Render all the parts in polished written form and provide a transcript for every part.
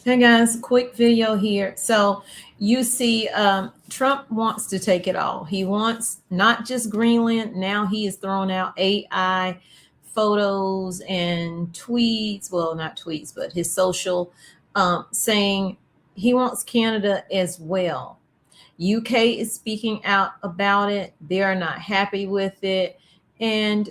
Hey guys, quick video here. So you see, Trump wants to take it all. He wants not just Greenland. Now he is throwing out AI photos and tweets. Well, not tweets, but his social, saying he wants Canada as well. UK is speaking out about it. They are not happy with it. And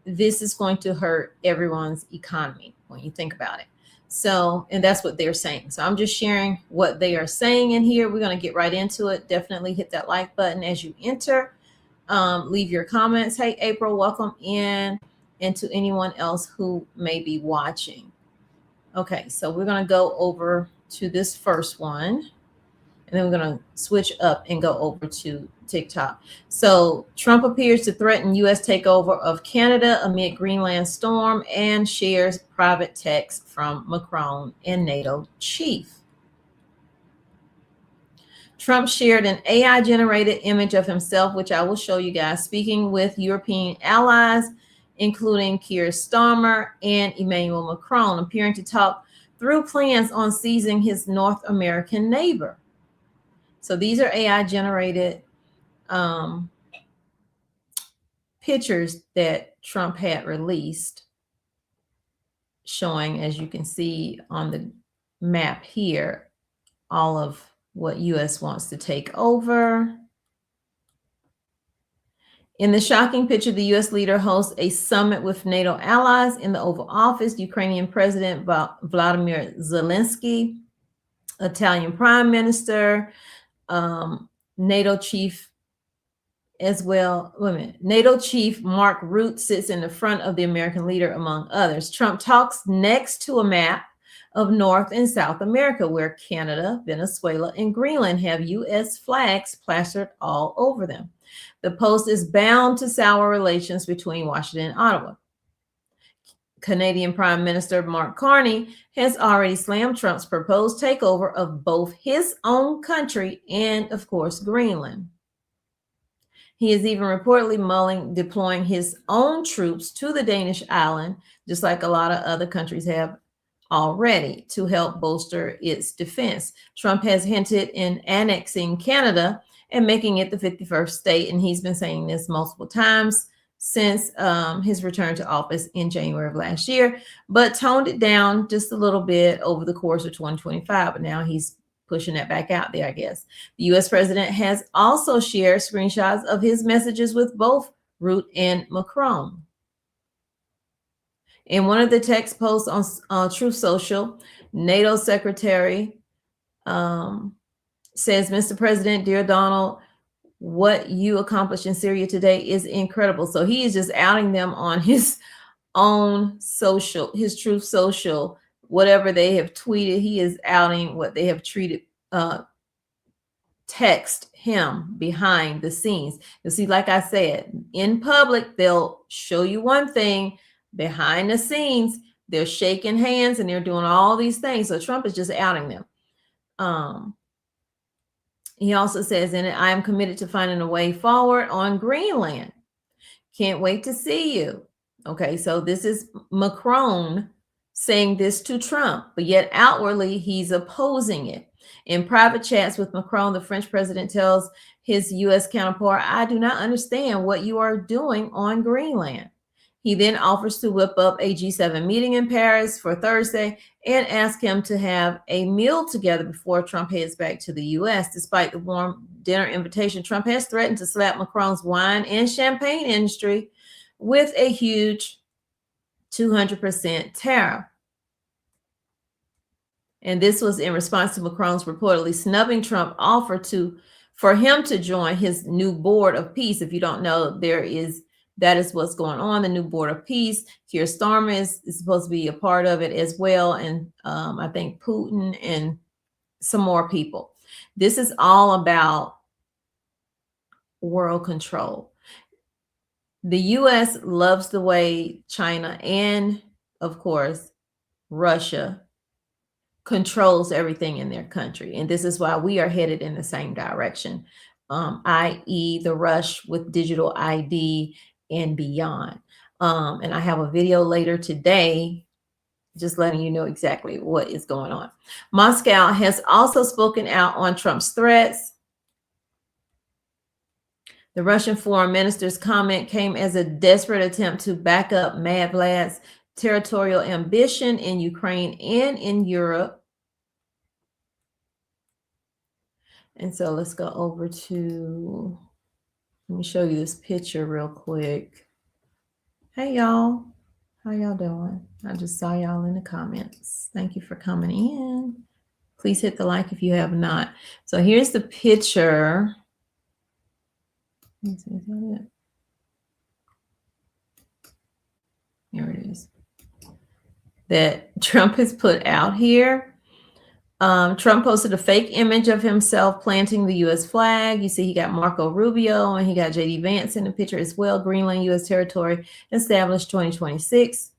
this is going to hurt everyone's economy when you think about it. So, and that's what they're saying. So I'm just sharing what they are saying in here. We're going to get right into it. Definitely hit that like button as you enter. Leave your comments. Hey, April, welcome in. And to anyone else who may be watching. Okay, so we're going to go over to this first one. And then we're going to switch up and go over to TikTok. So Trump appears to threaten U.S. takeover of Canada amid Greenland storm and shares private text from Macron and NATO chief. Trump shared an AI-generated image of himself, which I will show you guys, speaking with European allies, including Keir Starmer and Emmanuel Macron, appearing to talk through plans on seizing his North American neighbor. So these are AI-generated pictures that Trump had released, showing, as you can see on the map here, all of what U.S. wants to take over. In the shocking picture, the U.S. leader hosts a summit with NATO allies in the Oval Office. Ukrainian President Vladimir Zelensky, Italian Prime Minister, NATO chief as well. NATO chief Mark Rutte sits in the front of the American leader, among others. Trump talks next to a map of North and South America, where Canada, Venezuela, and Greenland have U.S. flags plastered all over them. The post is bound to sour relations between Washington and Ottawa. Canadian Prime Minister Mark Carney has already slammed Trump's proposed takeover of both his own country and, of course, Greenland. He is even reportedly mulling deploying his own troops to the Danish island, just like a lot of other countries have already, to help bolster its defense. Trump has hinted in annexing Canada and making it the 51st state, and he's been saying this multiple times since his return to office in January of last year, but toned it down just a little bit over the course of 2025. But now he's pushing that back out there, I guess. The U.S. president has also shared screenshots of his messages with both Rutte and Macron. In one of the text posts on Truth Social, NATO Secretary says, "Mr. President, dear Donald, what you accomplished in Syria today is incredible." So he is just outing them on his own social, his Truth Social, whatever they have tweeted. He is outing what they have text him behind the scenes. You see, like I said, in public, they'll show you one thing. Behind the scenes, they're shaking hands and they're doing all these things. So Trump is just outing them. He also says in it, "I am committed to finding a way forward on Greenland. Can't wait to see you." Okay, so this is Macron saying this to Trump, but yet outwardly he's opposing it. In private chats with Macron, the French president tells his U.S. counterpart, "I do not understand what you are doing on Greenland." He then offers to whip up a G7 meeting in Paris for Thursday and ask him to have a meal together before Trump heads back to the U.S. Despite the warm dinner invitation, Trump has threatened to slap Macron's wine and champagne industry with a huge 200% tariff. And this was in response to Macron's reportedly snubbing Trump offer for him to join his new board of peace. If you don't know, that is what's going on, the new board of peace. Keir Starmer is supposed to be a part of it as well. And I think Putin and some more people. This is all about world control. The U.S. loves the way China and, of course, Russia controls everything in their country. And this is why we are headed in the same direction, i.e. the rush with digital ID and beyond. And I have a video later today Just letting you know exactly what is going on. Moscow has also spoken out on Trump's threats. The Russian foreign minister's comment came as a desperate attempt to back up Mad Vlad's territorial ambition in Ukraine and in Europe. And so let's go over to, let me show you this picture real quick. Hey, y'all. How y'all doing? I just saw y'all in the comments. Thank you for coming in. Please hit the like if you have not. So here's the picture. Is that it? Here it is. That Trump has put out here. Trump posted a fake image of himself planting the U.S. flag. You see he got Marco Rubio and he got J.D. Vance in the picture as well. Greenland, U.S. territory established 2026.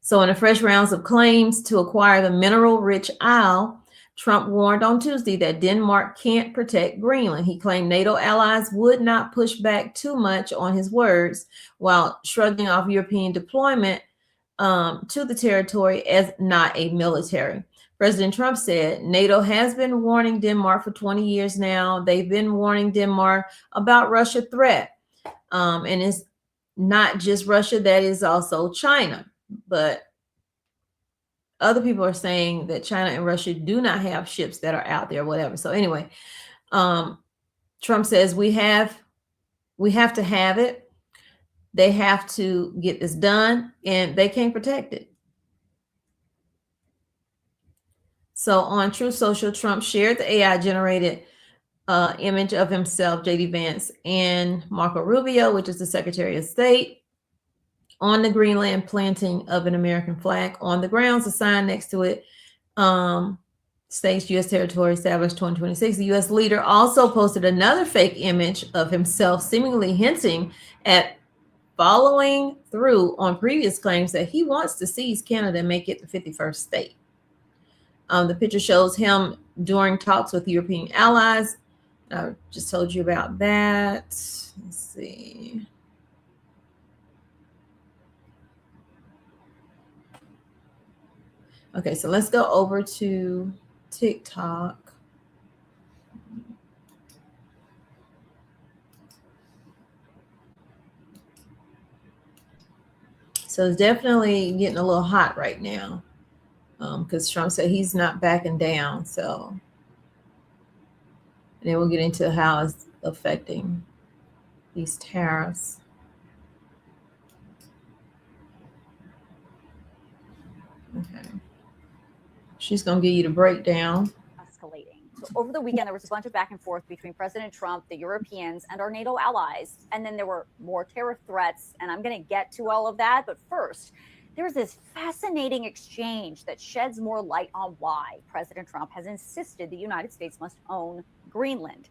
So in the fresh rounds of claims to acquire the mineral-rich isle, Trump warned on Tuesday that Denmark can't protect Greenland. He claimed NATO allies would not push back too much on his words while shrugging off European deployment to the territory as not a military. President Trump said NATO has been warning Denmark for 20 years now. They've been warning Denmark about Russia threat. And it's not just Russia, that is also China. But other people are saying that China and Russia do not have ships that are out there, whatever. So anyway, Trump says we have to have it. They have to get this done, and they can't protect it. So on Truth Social, Trump shared the AI-generated image of himself, J.D. Vance, and Marco Rubio, which is the Secretary of State, on the Greenland planting of an American flag on the grounds. A sign next to it states U.S. territory established 2026. The U.S. leader also posted another fake image of himself, seemingly hinting at following through on previous claims that he wants to seize Canada and make it the 51st state. The picture shows him during talks with European allies. I just told you about that. Let's see. Okay, so let's go over to TikTok. So it's definitely getting a little hot right now because Trump said he's not backing down. So and then we'll get into how it's affecting these tariffs. Okay. She's going to give you the breakdown. Escalating. So over the weekend, there was a bunch of back and forth between President Trump, the Europeans, and our NATO allies. And then there were more tariff threats. And I'm going to get to all of that. But first, there's this fascinating exchange that sheds more light on why President Trump has insisted the United States must own Greenland.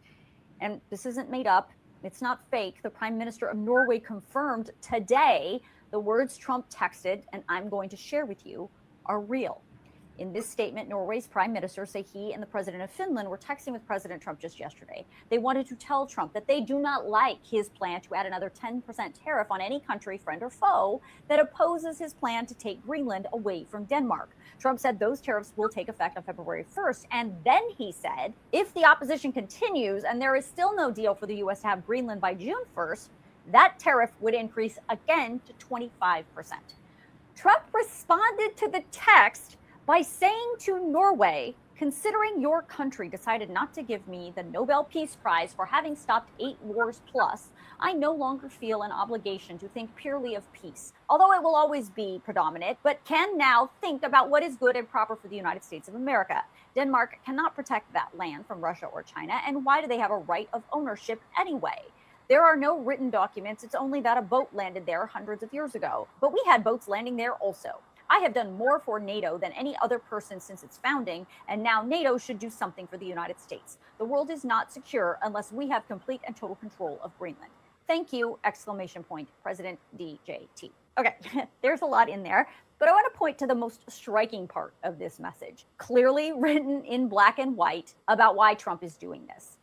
And this isn't made up. It's not fake. The Prime Minister of Norway confirmed today the words Trump texted, and I'm going to share with you, are real. In this statement, Norway's prime minister say he and the president of Finland were texting with President Trump just yesterday. They wanted to tell Trump that they do not like his plan to add another 10% tariff on any country, friend or foe, that opposes his plan to take Greenland away from Denmark. Trump said those tariffs will take effect on February 1st. And then he said, if the opposition continues and there is still no deal for the U.S. to have Greenland by June 1st, that tariff would increase again to 25%. Trump responded to the text by saying to Norway, considering your country decided not to give me the Nobel Peace Prize for having stopped 8 wars plus, I no longer feel an obligation to think purely of peace, although it will always be predominant, but can now think about what is good and proper for the United States of America. Denmark cannot protect that land from Russia or China, and why do they have a right of ownership anyway? There are no written documents. It's only that a boat landed there hundreds of years ago. But we had boats landing there also. I have done more for NATO than any other person since its founding, and now NATO should do something for the United States. The world is not secure unless we have complete and total control of Greenland. Thank you, exclamation point, President DJT. Okay, there's a lot in there, but I want to point to the most striking part of this message, clearly written in black and white about why Trump is doing this.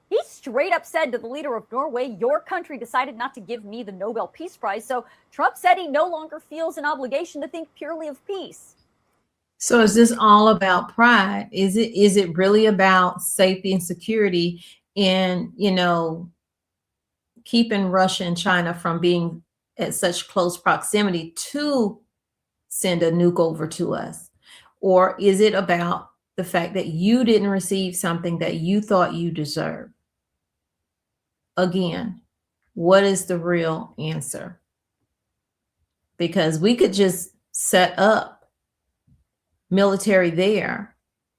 He's straight up said to the leader of Norway, your country decided not to give me the Nobel Peace Prize. So Trump said he no longer feels an obligation to think purely of peace. So is this all about pride? Is it really about safety and security and, keeping Russia and China from being at such close proximity to send a nuke over to us? Or is it about the fact that you didn't receive something that you thought you deserved? Again, what is the real answer? Because we could just set up military there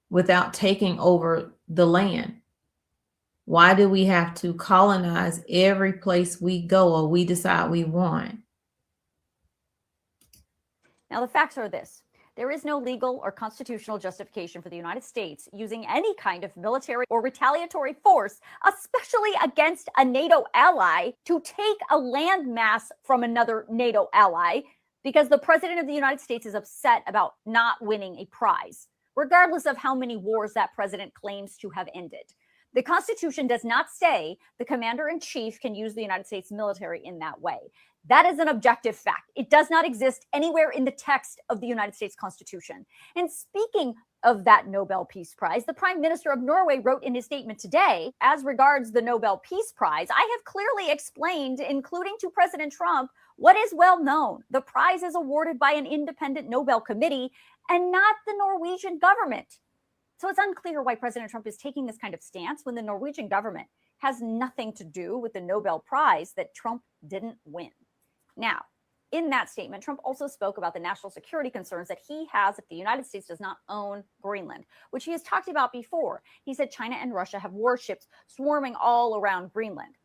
without taking over the land. Why do we have to colonize every place we go or we decide we want? Now, the facts are this. There is no legal or constitutional justification for the United States using any kind of military or retaliatory force, especially against a NATO ally, to take a landmass from another NATO ally because the president of the United States is upset about not winning a prize, regardless of how many wars that president claims to have ended. The Constitution does not say the commander-in-chief can use the United States military in that way. That is an objective fact. It does not exist anywhere in the text of the United States Constitution. And speaking of that Nobel Peace Prize, the Prime Minister of Norway wrote in his statement today, as regards the Nobel Peace Prize, I have clearly explained, including to President Trump, what is well known. The prize is awarded by an independent Nobel committee and not the Norwegian government. So it's unclear why President Trump is taking this kind of stance when the Norwegian government has nothing to do with the Nobel Prize that Trump didn't win. Now, in that statement, Trump also spoke about the national security concerns that he has if the United States does not own Greenland, which he has talked about before. He said China and Russia have warships swarming all around Greenland.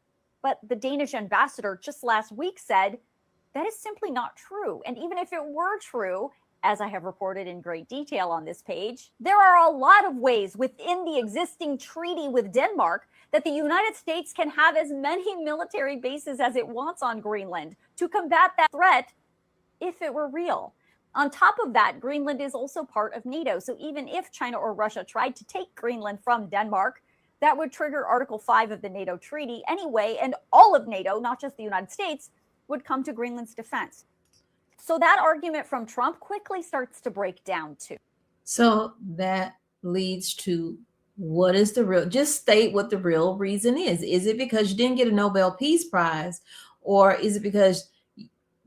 But the Danish ambassador just last week said that is simply not true. And even if it were true, as I have reported in great detail on this page, there are a lot of ways within the existing treaty with Denmark that the United States can have as many military bases as it wants on Greenland to combat that threat if it were real. On top of that, Greenland is also part of NATO. So even if China or Russia tried to take Greenland from Denmark, that would trigger Article 5 of the NATO treaty anyway, and all of NATO, not just the United States, would come to Greenland's defense. So that argument from Trump quickly starts to break down too. So that leads to what is the real, just state what the real reason is. Is it because you didn't get a Nobel Peace Prize, or is it because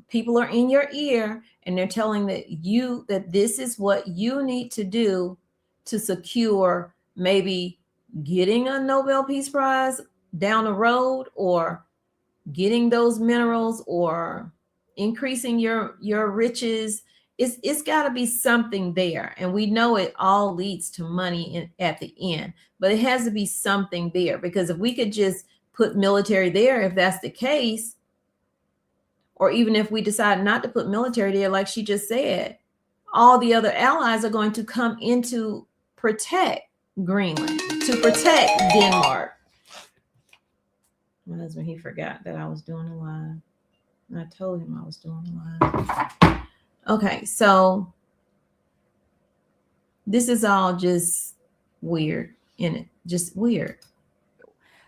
people are in your ear and they're telling that this is what you need to do to secure maybe getting a Nobel Peace Prize down the road, or getting those minerals, or increasing your riches? It's got to be something there. And we know it all leads to money at the end, but it has to be something there, because if we could just put military there, if that's the case, or even if we decide not to put military there, like she just said, all the other allies are going to come in to protect Greenland, to protect Denmark. My husband, he forgot that I was doing a live. I told him I was doing a live. Okay, so this is all just weird, isn't it? Just weird.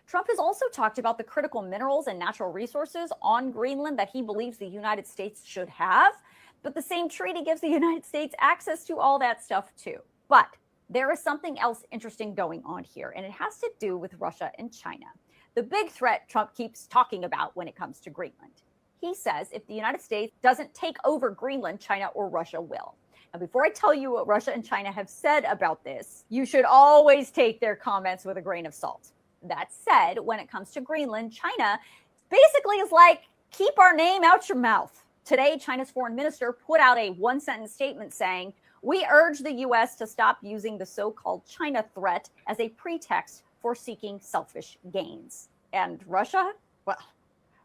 Trump has also talked about the critical minerals and natural resources on Greenland that he believes the United States should have. But the same treaty gives the United States access to all that stuff too. But there is something else interesting going on here, and it has to do with Russia and China. The big threat Trump keeps talking about when it comes to Greenland. He says if the United States doesn't take over Greenland, China or Russia will. Now, before I tell you what Russia and China have said about this, you should always take their comments with a grain of salt. That said, when it comes to Greenland, China basically is like, keep our name out your mouth. Today, China's foreign minister put out a one-sentence statement saying, we urge the U.S. to stop using the so-called China threat as a pretext for seeking selfish gains. And Russia? Well,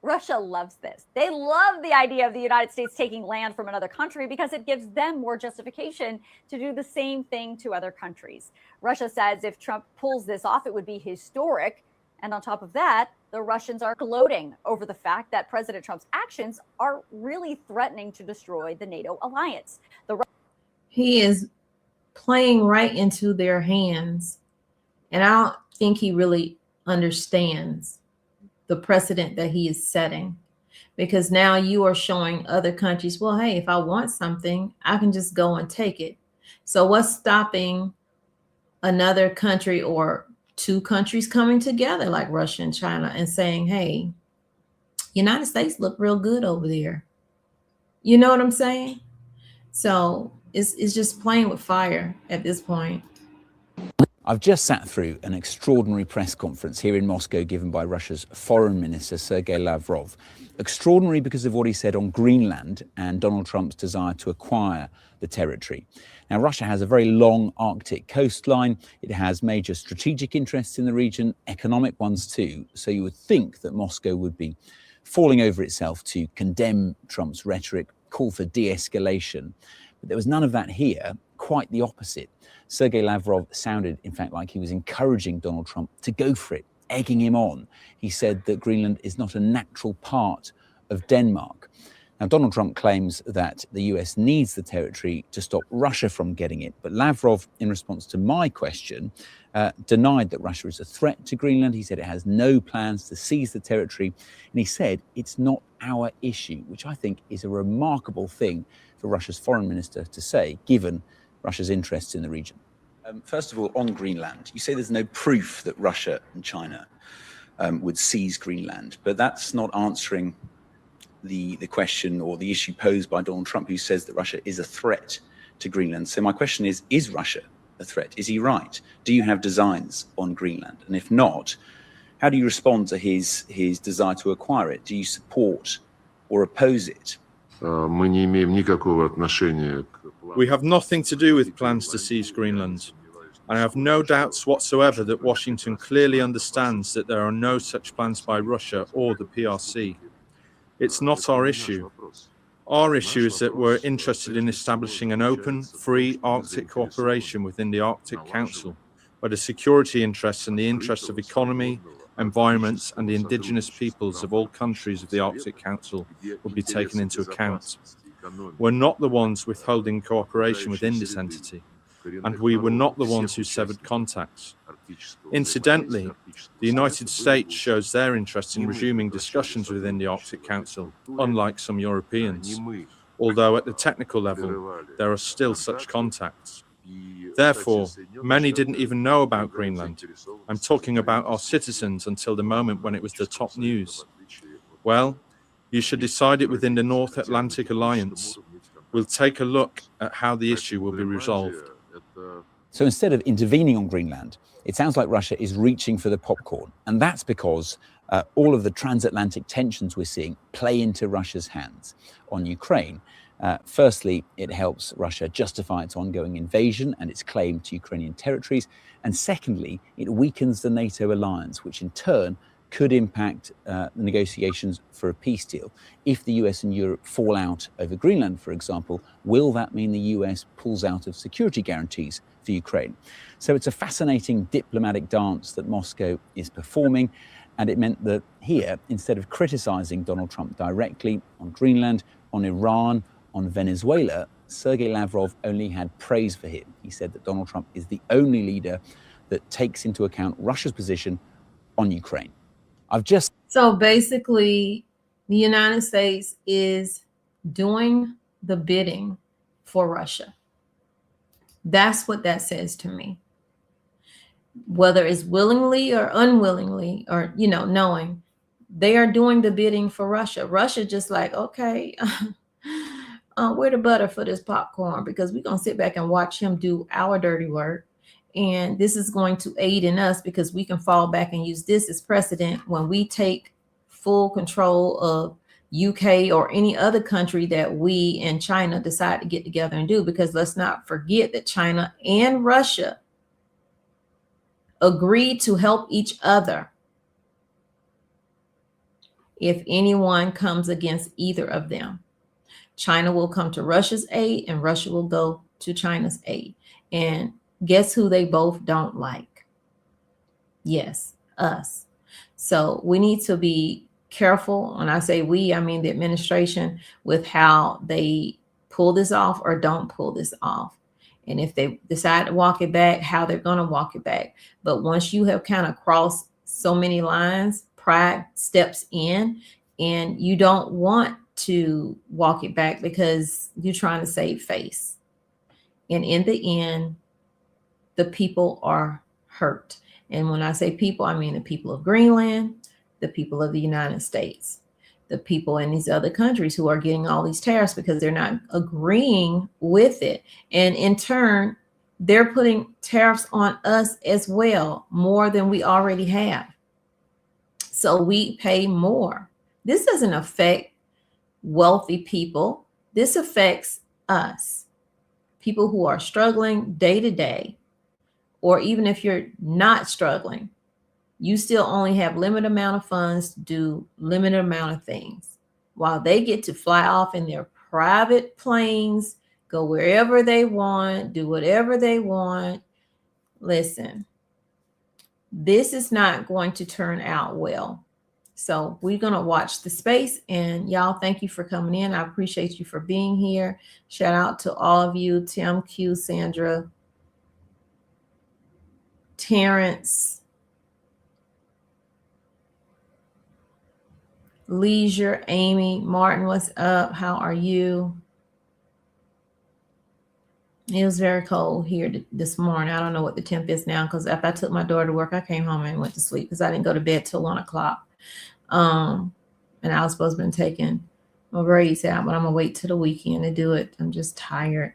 Russia loves this. They love the idea of the United States taking land from another country because it gives them more justification to do the same thing to other countries. Russia says if Trump pulls this off, it would be historic. And on top of that, the Russians are gloating over the fact that President Trump's actions are really threatening to destroy the NATO alliance. He is playing right into their hands. And I don't think he really understands the precedent that he is setting, because now you are showing other countries, well, hey, if I want something, I can just go and take it. So what's stopping another country or two countries coming together like Russia and China and saying, hey, United States look real good over there? You know what I'm saying? So it's just playing with fire at this point. I've just sat through an extraordinary press conference here in Moscow given by Russia's Foreign Minister, Sergei Lavrov. Extraordinary because of what he said on Greenland and Donald Trump's desire to acquire the territory. Now, Russia has a very long Arctic coastline. It has major strategic interests in the region, economic ones too. So you would think that Moscow would be falling over itself to condemn Trump's rhetoric, call for de-escalation. But there was none of that here, quite the opposite. Sergei Lavrov sounded, in fact, like he was encouraging Donald Trump to go for it, egging him on. He said that Greenland is not a natural part of Denmark. Now, Donald Trump claims that the US needs the territory to stop Russia from getting it. But Lavrov, in response to my question, denied that Russia is a threat to Greenland. He said it has no plans to seize the territory. And he said it's not our issue, which I think is a remarkable thing for Russia's foreign minister to say, given Russia's interests in the region. First of all, on Greenland, you say there's no proof that Russia and China would seize Greenland, but that's not answering the question or the issue posed by Donald Trump, who says that Russia is a threat to Greenland. So my question is Russia a threat? Is he right? Do you have designs on Greenland? And if not, how do you respond to his desire to acquire it? Do you support or oppose it? We have nothing to do with plans to seize Greenland. And I have no doubts whatsoever that Washington clearly understands that there are no such plans by Russia or the PRC. It's not our issue. Our issue is that we're interested in establishing an open, free Arctic cooperation within the Arctic Council, where the security interests and the interests of economy, environments, and the indigenous peoples of all countries of the Arctic Council will be taken into account. We're not the ones withholding cooperation within this entity, and we were not the ones who severed contacts. Incidentally, the United States shows their interest in resuming discussions within the Arctic Council, unlike some Europeans, although at the technical level, there are still such contacts. Therefore, many didn't even know about Greenland. I'm talking about our citizens until the moment when it was the top news. Well, you should decide it within the North Atlantic Alliance. We'll take a look at how the issue will be resolved. So instead of intervening on Greenland, it sounds like Russia is reaching for the popcorn. And that's because all of the transatlantic tensions we're seeing play into Russia's hands. On Ukraine, firstly, it helps Russia justify its ongoing invasion and its claim to Ukrainian territories. And secondly, it weakens the NATO alliance, which in turn could impact the negotiations for a peace deal. If the US and Europe fall out over Greenland, for example, will that mean the US pulls out of security guarantees for Ukraine? So it's a fascinating diplomatic dance that Moscow is performing. And it meant that here, instead of criticizing Donald Trump directly on Greenland, on Iran, on Venezuela, Sergei Lavrov only had praise for him. He said that Donald Trump is the only leader that takes into account Russia's position on Ukraine. So basically, the United States is doing the bidding for Russia. That's what that says to me. Whether it's willingly or unwillingly, or, knowing, they are doing the bidding for Russia. Russia just like, okay, where the butter for this popcorn? Because we're going to sit back and watch him do our dirty work. And this is going to aid in us because we can fall back and use this as precedent when we take full control of UK or any other country that we and China decide to get together and do. Because let's not forget that China and Russia agreed to help each other if anyone comes against either of them. China will come to Russia's aid and Russia will go to China's aid. And guess who they both don't like? Yes, us. So we need to be careful. When I say we, I mean the administration, with how they pull this off or don't pull this off. And if they decide to walk it back, how they're going to walk it back. But once you have kind of crossed so many lines. Pride steps in, and you don't want to walk it back because you're trying to save face. And in the end, the people are hurt. And when I say people, I mean the people of Greenland, the people of the United States, the people in these other countries who are getting all these tariffs because they're not agreeing with it. And in turn, they're putting tariffs on us as well, more than we already have. So we pay more. This doesn't affect wealthy people. This affects us, people who are struggling day to day, or even if you're not struggling, you still only have limited amount of funds to do limited amount of things, while they get to fly off in their private planes, go wherever they want, do whatever they want. Listen, this is not going to turn out well. So we're going to watch the space. And y'all, thank you for coming in. I appreciate you for being here. Shout out to all of you, Tim, Q, Sandra, Terrence, Leisure, Amy, Martin, what's up? How are you? It was very cold here this morning. I don't know what the temp is now, because after I took my daughter to work, I came home and went to sleep because I didn't go to bed till 1 o'clock. And I was supposed to be taking my braids out, but I'm gonna wait till the weekend to do it. I'm just tired.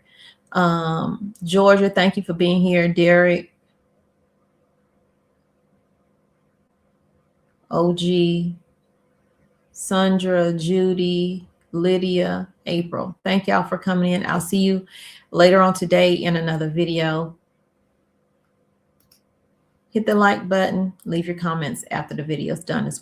Georgia, thank you for being here. Derek, OG, Sandra, Judy, Lydia, April. Thank y'all for coming in. I'll see you later on today in another video. Hit the like button. Leave your comments after the video is done as well.